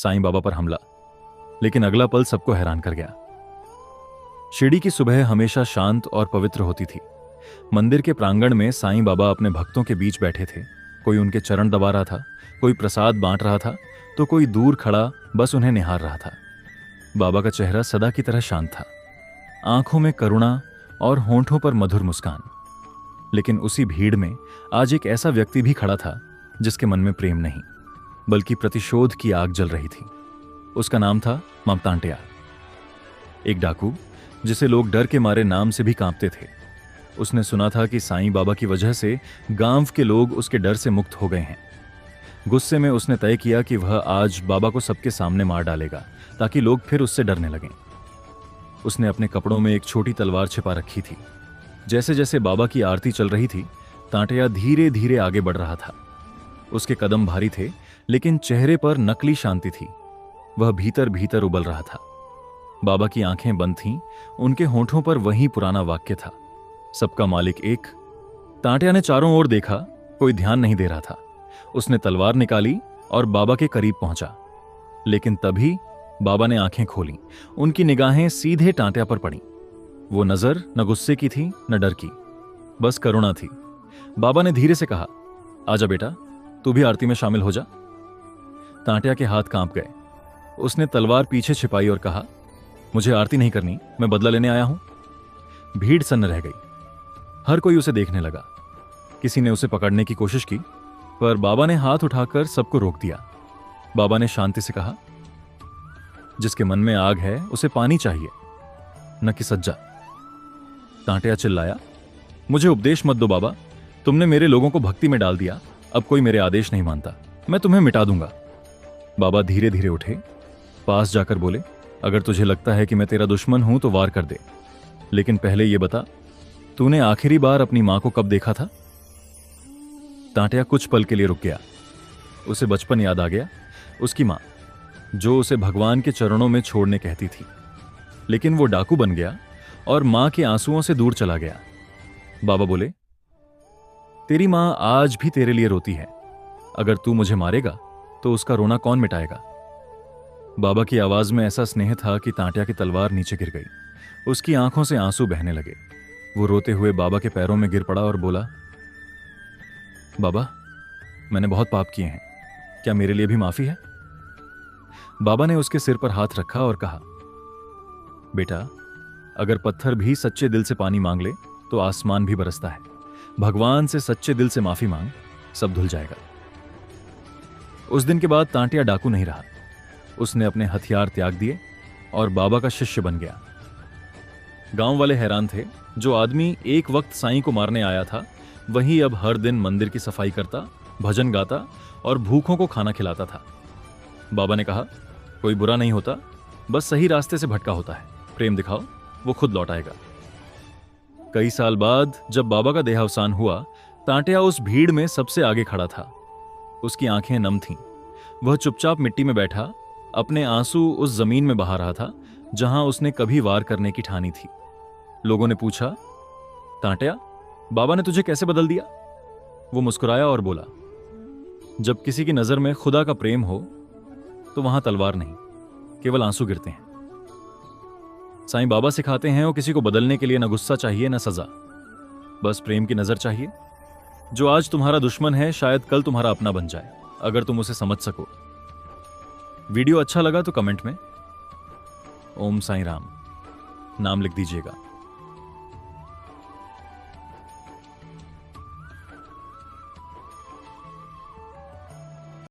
साईं बाबा पर हमला। लेकिन अगला पल सबको हैरान कर गया। शिरडी की सुबह हमेशा शांत और पवित्र होती थी। मंदिर के प्रांगण में साईं बाबा अपने भक्तों के बीच बैठे थे। कोई उनके चरण दबा रहा था, कोई प्रसाद बांट रहा था, तो कोई दूर खड़ा बस उन्हें निहार रहा था। बाबा का चेहरा सदा की तरह शांत था, आंखों में करुणा और होंठों पर मधुर मुस्कान। लेकिन उसी भीड़ में आज एक ऐसा व्यक्ति भी खड़ा था जिसके मन में प्रेम नहीं, बल्कि प्रतिशोध की आग जल रही थी। उसका नाम था ममतांटिया, एक डाकू जिसे लोग डर के मारे नाम से भी कांपते थे। उसने सुना था कि साईं बाबा की वजह से गांव के लोग उसके डर से मुक्त हो गए हैं। गुस्से में उसने तय किया कि वह आज बाबा को सबके सामने मार डालेगा ताकि लोग फिर उससे डरने लगें। उसने अपने कपड़ों में एक छोटी तलवार छिपा रखी थी। जैसे जैसे बाबा की आरती चल रही थी, तांटिया धीरे धीरे आगे बढ़ रहा था। उसके कदम भारी थे, लेकिन चेहरे पर नकली शांति थी। वह भीतर भीतर उबल रहा था। बाबा की आंखें बंद थीं, उनके होंठों पर वही पुराना वाक्य था, सबका मालिक एक। तांटिया ने चारों ओर देखा, कोई ध्यान नहीं दे रहा था। उसने तलवार निकाली और बाबा के करीब पहुंचा। लेकिन तभी बाबा ने आंखें खोलीं। उनकी निगाहें सीधे तांटिया पर पड़ीं। वो नजर न गुस्से की थी न डर की, बस करुणा थी। बाबा ने धीरे से कहा, आजा बेटा, तू भी आरती में शामिल हो जा। तांटिया के हाथ कांप गए। उसने तलवार पीछे छिपाई और कहा, मुझे आरती नहीं करनी, मैं बदला लेने आया हूं। भीड़ सन्न रह गई। हर कोई उसे देखने लगा। किसी ने उसे पकड़ने की कोशिश की, पर बाबा ने हाथ उठाकर सबको रोक दिया। बाबा ने शांति से कहा, जिसके मन में आग है उसे पानी चाहिए, न कि सज्जा। तांटिया चिल्लाया, मुझे उपदेश मत दो बाबा, तुमने मेरे लोगों को भक्ति में डाल दिया, अब कोई मेरे आदेश नहीं मानता, मैं तुम्हें मिटा दूंगा। बाबा धीरे धीरे उठे, पास जाकर बोले, अगर तुझे लगता है कि मैं तेरा दुश्मन हूं तो वार कर दे, लेकिन पहले ये बता, तूने आखिरी बार अपनी मां को कब देखा था? तांटिया कुछ पल के लिए रुक गया। उसे बचपन याद आ गया, उसकी मां जो उसे भगवान के चरणों में छोड़ने कहती थी। लेकिन वो डाकू बन गया और मां के आंसुओं से दूर चला गया। बाबा बोले, तेरी मां आज भी तेरे लिए रोती है, अगर तू मुझे मारेगा तो उसका रोना कौन मिटाएगा? बाबा की आवाज में ऐसा स्नेह था कि तांटिया की तलवार नीचे गिर गई। उसकी आंखों से आंसू बहने लगे। वो रोते हुए बाबा के पैरों में गिर पड़ा और बोला, बाबा, मैंने बहुत पाप किए हैं, क्या मेरे लिए भी माफी है? बाबा ने उसके सिर पर हाथ रखा और कहा, बेटा, अगर पत्थर भी सच्चे दिल से पानी मांग ले तो आसमान भी बरसता है। भगवान से सच्चे दिल से माफी मांग, सब धुल जाएगा। उस दिन के बाद तांटिया डाकू नहीं रहा। उसने अपने हथियार त्याग दिए और बाबा का शिष्य बन गया। गांव वाले हैरान थे। जो आदमी एक वक्त साईं को मारने आया था, वही अब हर दिन मंदिर की सफाई करता, भजन गाता और भूखों को खाना खिलाता था। बाबा ने कहा, कोई बुरा नहीं होता, बस सही रास्ते से भटका होता है। प्रेम दिखाओ, वो खुद लौट आएगा। कई साल बाद जब बाबा का देहावसान हुआ, तांटिया उस भीड़ में सबसे आगे खड़ा था। उसकी आंखें नम थीं। वह चुपचाप मिट्टी में बैठा अपने आंसू उस जमीन में बहा रहा था जहां उसने कभी वार करने की ठानी थी। लोगों ने पूछा, तांटिया, बाबा ने तुझे कैसे बदल दिया? वो मुस्कुराया और बोला, जब किसी की नजर में खुदा का प्रेम हो तो वहां तलवार नहीं, केवल आंसू गिरते हैं। साईं बाबा सिखाते हैं, वो किसी को बदलने के लिए न गुस्सा चाहिए न सजा, बस प्रेम की नजर चाहिए। जो आज तुम्हारा दुश्मन है शायद कल तुम्हारा अपना बन जाए, अगर तुम उसे समझ सको। वीडियो अच्छा लगा तो कमेंट में ओम साईं राम नाम लिख दीजिएगा।